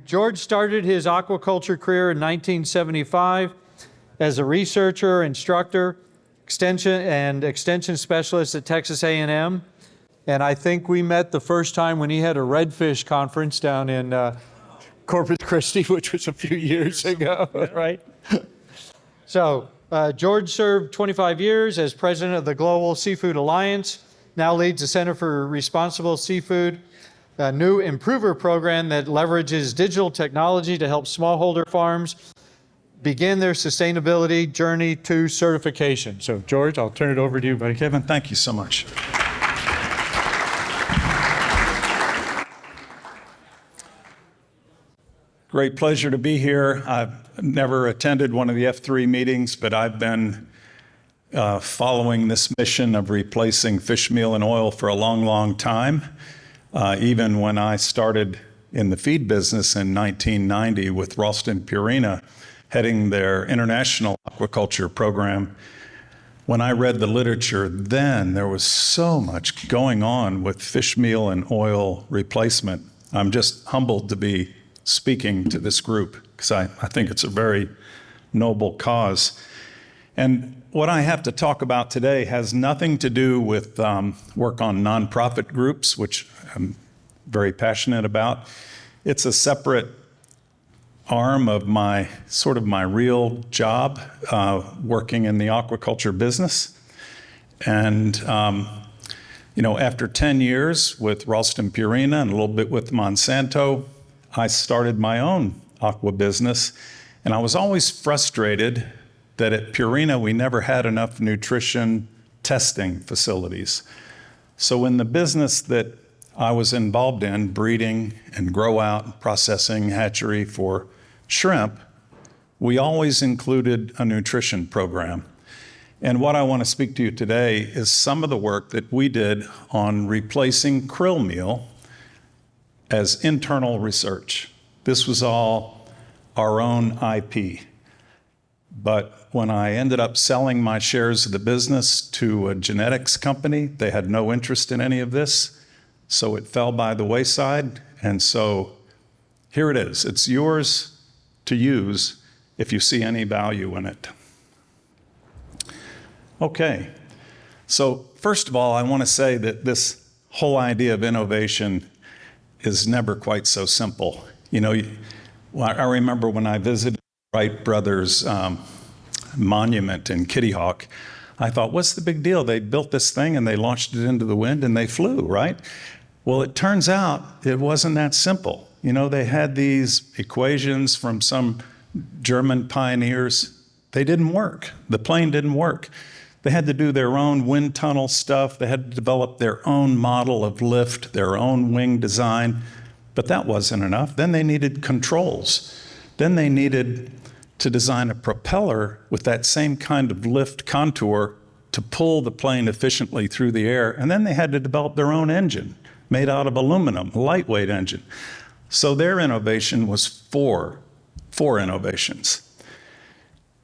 George started his aquaculture career in 1975 as a researcher, instructor, extension specialist at Texas A&M. And I think we met the first time when he had a redfish conference down in Corpus Christi, which was a few years ago, right? So George served 25 years as president of the Global Seafood Alliance, now leads the Center for Responsible Seafood, a new improver program that leverages digital technology to help smallholder farms begin their sustainability journey to certification. So George, I'll turn it over to you, buddy. Kevin, thank you so much. Great pleasure to be here. I've never attended one of the F3 meetings, but I've been following this mission of replacing fish meal and oil for a long, long time. Even when I started in the feed business in 1990 with Ralston Purina, heading their international aquaculture program, when I read the literature then, there was so much going on with fish meal and oil replacement. I'm just humbled to be speaking to this group because I think it's a very noble cause. And what I have to talk about today has nothing to do with work on nonprofit groups, which I'm very passionate about. It's a separate arm of my real job, working in the aquaculture business. And after 10 years with Ralston Purina and a little bit with Monsanto, I started my own aqua business. And I was always frustrated that at Purina we never had enough nutrition testing facilities. So in the business that I was involved in, breeding and grow out, processing, hatchery for shrimp, we always included a nutrition program. And what I want to speak to you today is some of the work that we did on replacing krill meal as internal research. This was all our own IP. But when I ended up selling my shares of the business to a genetics company, they had no interest in any of this, so it fell by the wayside. And so here it is. It's yours to use if you see any value in it. Okay, so first of all, I want to say that this whole idea of innovation is never quite so simple. I remember when I visited Wright Brothers monument in Kitty Hawk, I thought, what's the big deal? They built this thing and they launched it into the wind and they flew, right? Well, it turns out it wasn't that simple. They had these equations from some German pioneers. They didn't work. The plane didn't work. They had to do their own wind tunnel stuff. They had to develop their own model of lift, their own wing design. But that wasn't enough. Then they needed controls. Then they needed to design a propeller with that same kind of lift contour to pull the plane efficiently through the air. And then they had to develop their own engine made out of aluminum, a lightweight engine. So their innovation was four innovations.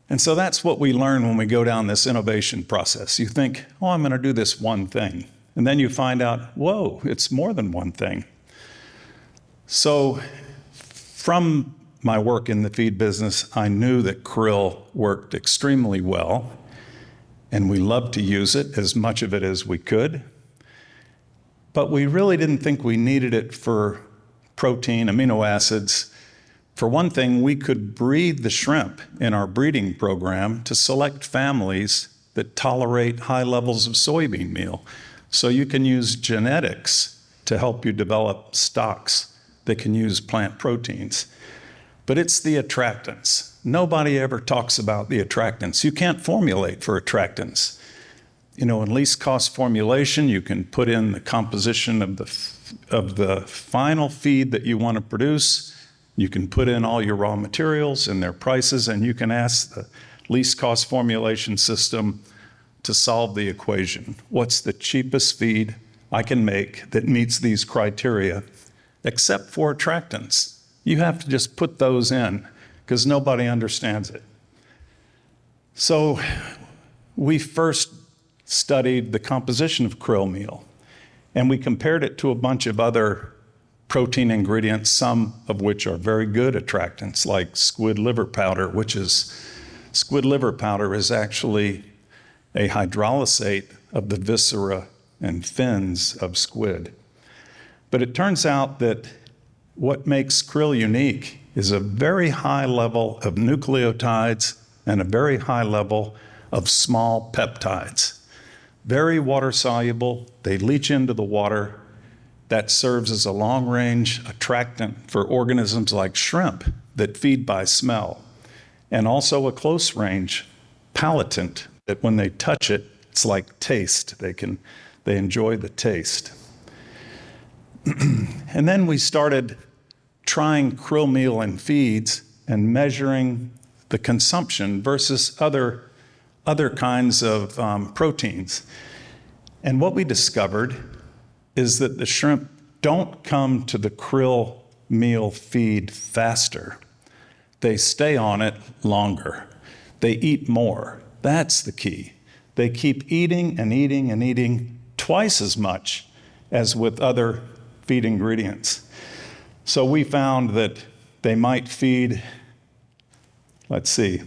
And so that's what we learn when we go down this innovation process. You think, oh, I'm going to do this one thing. And then you find out, whoa, it's more than one thing. So from my work in the feed business, I knew that krill worked extremely well, and we loved to use it, as much of it as we could. But we really didn't think we needed it for protein, amino acids. For one thing, we could breed the shrimp in our breeding program to select families that tolerate high levels of soybean meal. So you can use genetics to help you develop stocks that can use plant proteins. But it's the attractants. Nobody ever talks about the attractants. You can't formulate for attractants. In least cost formulation, you can put in the composition of the final feed that you want to produce. You can put in all your raw materials and their prices, and you can ask the least cost formulation system to solve the equation. What's the cheapest feed I can make that meets these criteria, except for attractants? You have to just put those in because nobody understands it. So we first studied the composition of krill meal, and we compared it to a bunch of other protein ingredients, some of which are very good attractants, like squid liver powder, squid liver powder is actually a hydrolysate of the viscera and fins of squid. But it turns out that what makes krill unique is a very high level of nucleotides and a very high level of small peptides. Very water soluble, they leach into the water. That serves as a long-range attractant for organisms like shrimp that feed by smell, and also a close-range palatant that when they touch it, it's like taste. They enjoy the taste. And then we started trying krill meal in feeds and measuring the consumption versus other kinds of proteins. And what we discovered is that the shrimp don't come to the krill meal feed faster. They stay on it longer. They eat more. That's the key. They keep eating and eating and eating twice as much as with other feed ingredients. So we found that they might feed, let's see,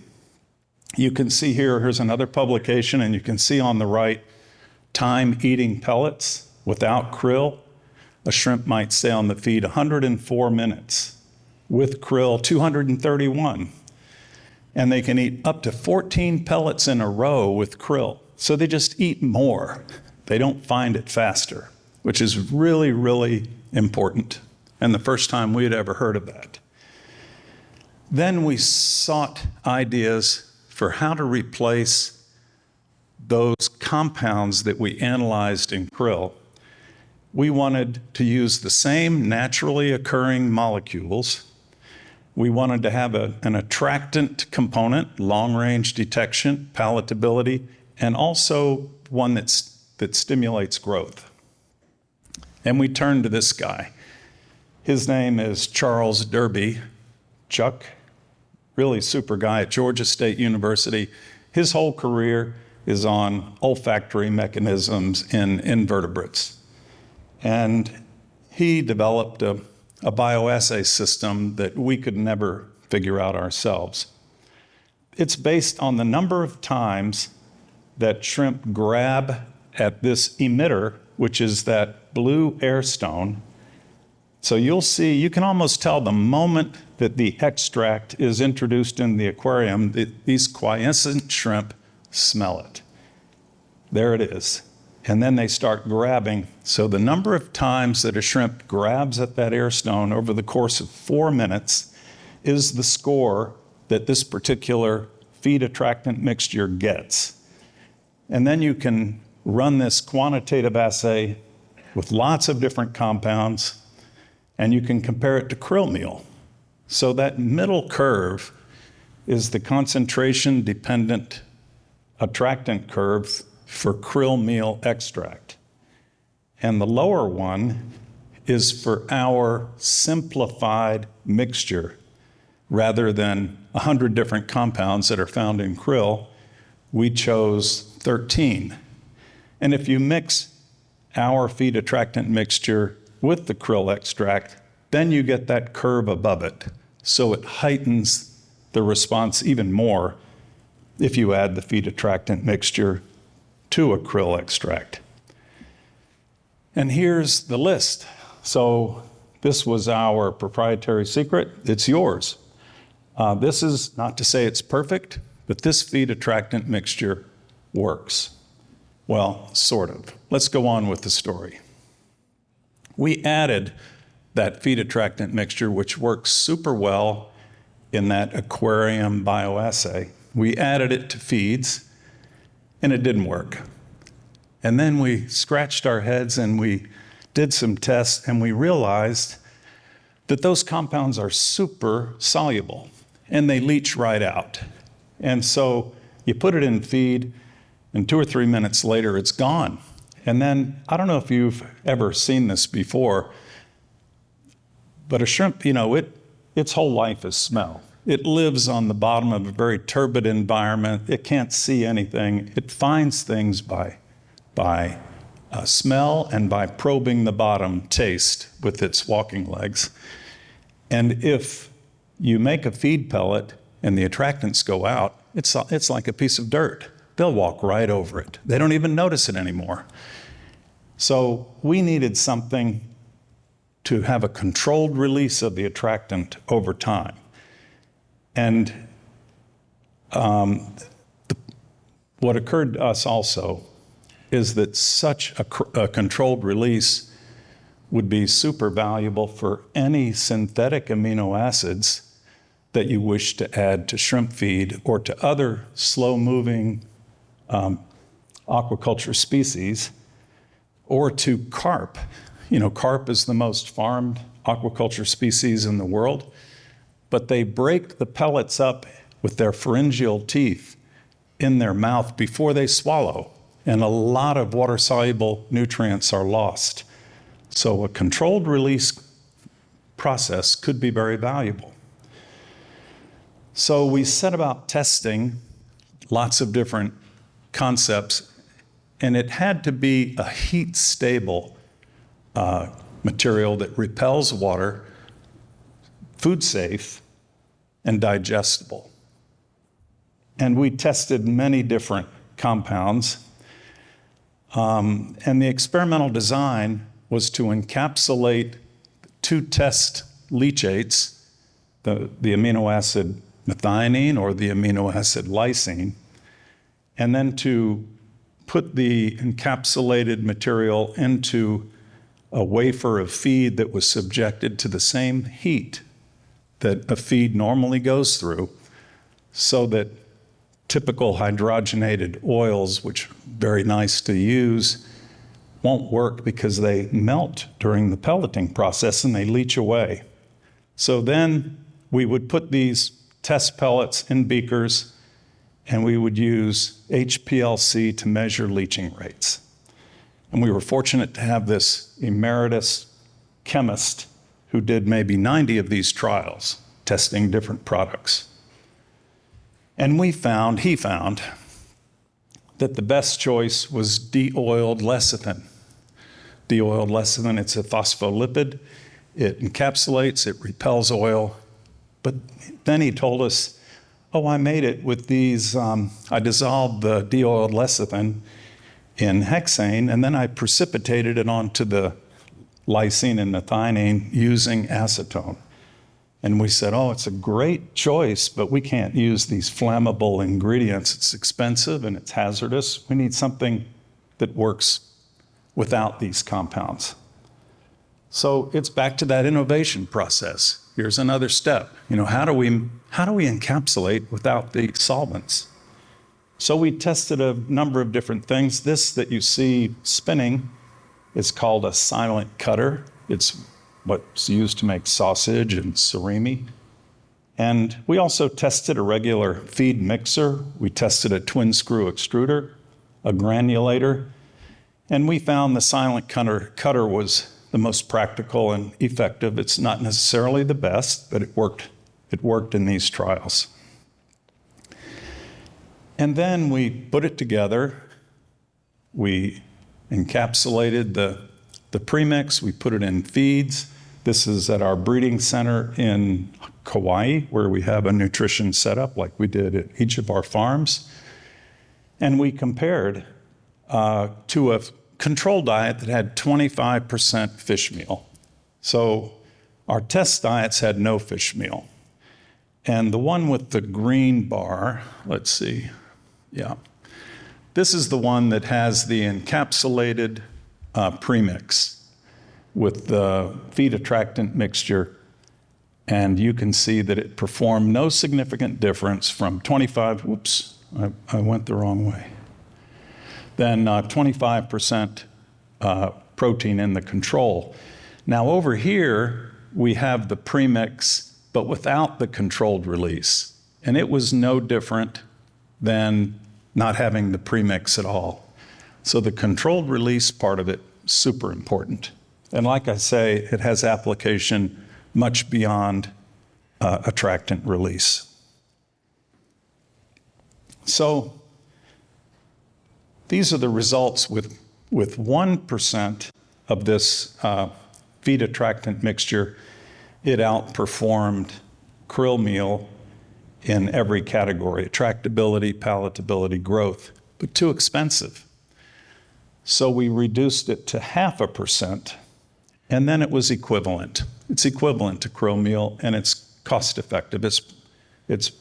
you can see here's another publication, and you can see on the right, time eating pellets without krill. A shrimp might stay on the feed 104 minutes. With krill, 231. And they can eat up to 14 pellets in a row with krill. So they just eat more. They don't find it faster, which is really, really important. And the first time we had ever heard of that. Then we sought ideas for how to replace those compounds that we analyzed in krill. We wanted to use the same naturally occurring molecules. We wanted to have an attractant component, long-range detection, palatability, and also one that stimulates growth. And we turned to this guy. His name is Charles Derby. Chuck, really super guy at Georgia State University. His whole career is on olfactory mechanisms in invertebrates. And he developed a bioassay system that we could never figure out ourselves. It's based on the number of times that shrimp grab at this emitter, which is that blue air stone. So you'll see, you can almost tell the moment that the extract is introduced in the aquarium, these quiescent shrimp smell it. There it is. And then they start grabbing. So the number of times that a shrimp grabs at that air stone over the course of 4 minutes is the score that this particular feed attractant mixture gets. And then you can run this quantitative assay with lots of different compounds, and you can compare it to krill meal. So that middle curve is the concentration-dependent attractant curve for krill meal extract. And the lower one is for our simplified mixture. Rather than 100 different compounds that are found in krill, we chose 13. And if you mix our feed attractant mixture with the krill extract, then you get that curve above it. So it heightens the response even more if you add the feed attractant mixture to a krill extract. And here's the list. So this was our proprietary secret. It's yours. This is not to say it's perfect, but this feed attractant mixture works. Well, sort of. Let's go on with the story. We added that feed attractant mixture, which works super well in that aquarium bioassay. We added it to feeds, and it didn't work. And then we scratched our heads and we did some tests, and we realized that those compounds are super soluble, and they leach right out. And so you put it in feed, and 2 or 3 minutes later, it's gone. And then, I don't know if you've ever seen this before, but a shrimp, its whole life is smell. It lives on the bottom of a very turbid environment. It can't see anything. It finds things by smell, and by probing the bottom, taste with its walking legs. And if you make a feed pellet and the attractants go out, it's like a piece of dirt. They'll walk right over it. They don't even notice it anymore. So we needed something to have a controlled release of the attractant over time. And what occurred to us also is that such a controlled release would be super valuable for any synthetic amino acids that you wish to add to shrimp feed or to other slow-moving aquaculture species, or to carp. You know, carp is the most farmed aquaculture species in the world, but they break the pellets up with their pharyngeal teeth in their mouth before they swallow, and a lot of water-soluble nutrients are lost. So a controlled release process could be very valuable. So we set about testing lots of different concepts, and it had to be a heat-stable material that repels water, food-safe, and digestible. And we tested many different compounds, and the experimental design was to encapsulate 2 test leachates, the amino acid methionine or the amino acid lysine, and then to put the encapsulated material into a wafer of feed that was subjected to the same heat that a feed normally goes through, so that typical hydrogenated oils, which are very nice to use, won't work because they melt during the pelleting process and they leach away. So then we would put these test pellets in beakers, and we would use HPLC to measure leaching rates. And we were fortunate to have this emeritus chemist who did maybe 90 of these trials, testing different products. And he found that the best choice was de-oiled lecithin. De-oiled lecithin, it's a phospholipid. It encapsulates, it repels oil. But then he told us, oh, I made it with these, I dissolved the de-oiled lecithin in hexane, and then I precipitated it onto the lysine and methionine using acetone. And we said, oh, it's a great choice, but we can't use these flammable ingredients. It's expensive and it's hazardous. We need something that works without these compounds. So it's back to that innovation process. Here's another step. You know, how do we encapsulate without the solvents? So we tested a number of different things. This that you see spinning is called a silent cutter. It's what's used to make sausage and surimi. And we also tested a regular feed mixer. We tested a twin screw extruder, a granulator, and we found the silent cutter was the most practical and effective. It's not necessarily the best, but it worked. It worked in these trials. And then we put it together. We encapsulated the premix. We put it in feeds. This is at our breeding center in Kauai, where we have a nutrition setup like we did at each of our farms. And we compared to a control diet that had 25% fish meal. So our test diets had no fish meal. And the one with the green bar, let's see, yeah. This is the one that has the encapsulated premix with the feed attractant mixture. And you can see that it performed no significant difference from 25, whoops, I went the wrong way. Then 25% protein in the control. Now over here, we have the premix, but without the controlled release. And it was no different than not having the premix at all. So the controlled release part of it, super important. And like I say, it has application much beyond attractant release. So these are the results with with 1% of this feed attractant mixture, it outperformed krill meal in every category: attractability, palatability, growth, but too expensive. So we reduced it to 0.5%, and then it was equivalent. It's equivalent to krill meal, and it's cost effective. It's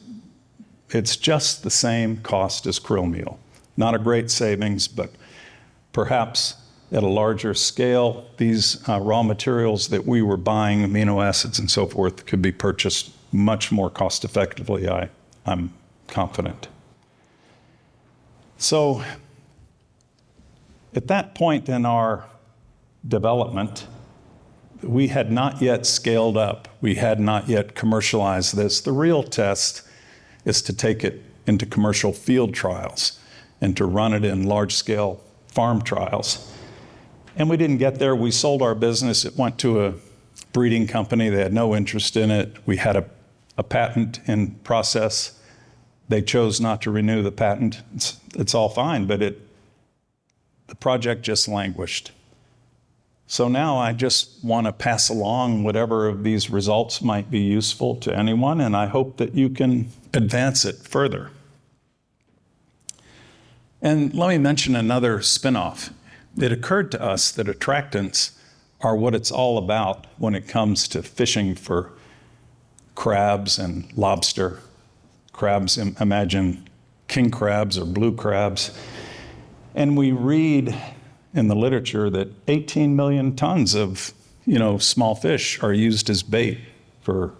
just the same cost as krill meal. Not a great savings, but perhaps at a larger scale, these raw materials that we were buying, amino acids and so forth, could be purchased much more cost effectively, I'm confident. So at that point in our development, we had not yet scaled up. We had not yet commercialized this. The real test is to take it into commercial field trials and to run it in large-scale farm trials. And we didn't get there. We sold our business. It went to a breeding company. They had no interest in it. We had a patent in process. They chose not to renew the patent. It's all fine, but the project just languished. So now I just want to pass along whatever of these results might be useful to anyone, and I hope that you can advance it further. And let me mention another spinoff. It occurred to us that attractants are what it's all about when it comes to fishing for crabs and lobster. Crabs, imagine king crabs or blue crabs. And we read in the literature that 18 million tons of, small fish are used as bait for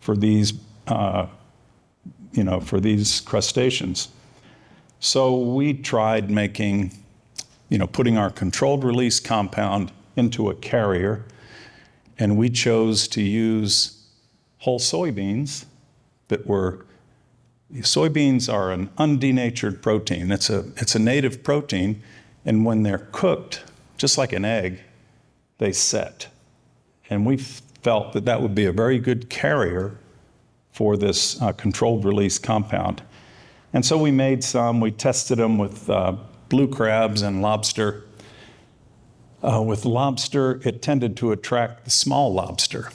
these, for these crustaceans. So we tried making, putting our controlled release compound into a carrier, and we chose to use whole soybeans soybeans are an undenatured protein. It's a native protein, and when they're cooked, just like an egg, they set. And we felt that that would be a very good carrier for this controlled release compound. And so we made some. We tested them with blue crabs and lobster. With lobster, it tended to attract the small lobster.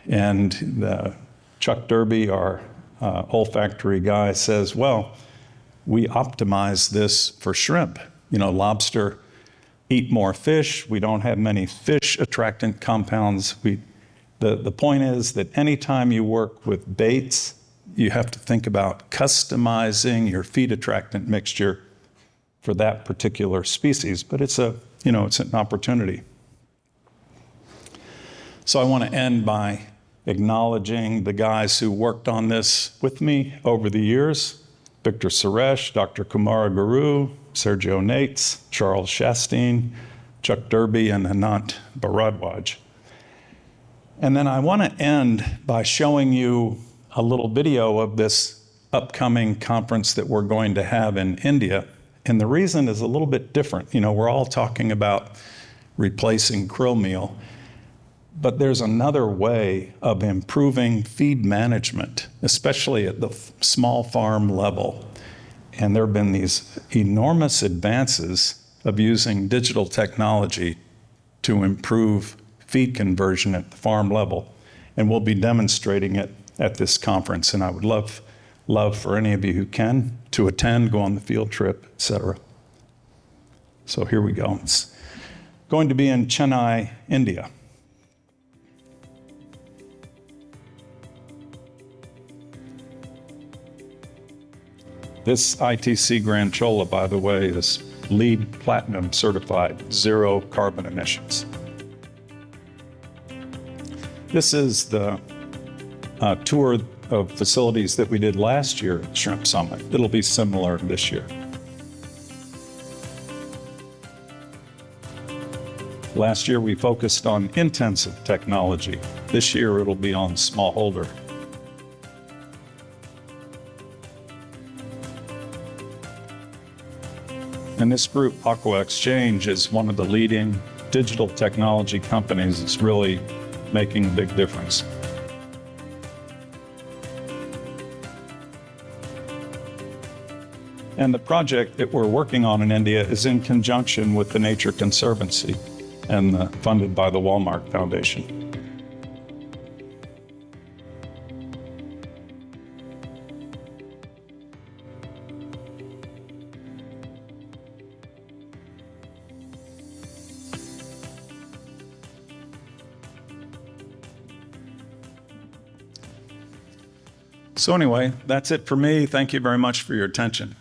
And Chuck Derby, our olfactory guy, says, well, we optimize this for shrimp. Lobster eat more fish. We don't have many fish attractant compounds. The point is that anytime you work with baits, you have to think about customizing your feed attractant mixture for that particular species. But it's an opportunity. So I want to end by acknowledging the guys who worked on this with me over the years: Victor Suresh, Dr. Kumara Guru, Sergio Nates, Charles Shasteen, Chuck Derby, and Anant Bharadwaj. And then I want to end by showing you a little video of this upcoming conference that we're going to have in India. And the reason is a little bit different. We're all talking about replacing krill meal, but there's another way of improving feed management, especially at the small farm level. And there have been these enormous advances of using digital technology to improve feed conversion at the farm level. And we'll be demonstrating it at this conference. And I would love for any of you who can to attend, go on the field trip, etc. So here we go. It's going to be in Chennai, India. This ITC Grand Chola, by the way, is LEED Platinum certified, 0 carbon emissions. This is the tour of facilities that we did last year at Shrimp Summit. It'll be similar this year. Last year we focused on intensive technology. This year it'll be on smallholder. And this group, Aqua Exchange, is one of the leading digital technology companies that's really making a big difference. And the project that we're working on in India is in conjunction with the Nature Conservancy and funded by the Walmart Foundation. So anyway, that's it for me. Thank you very much for your attention.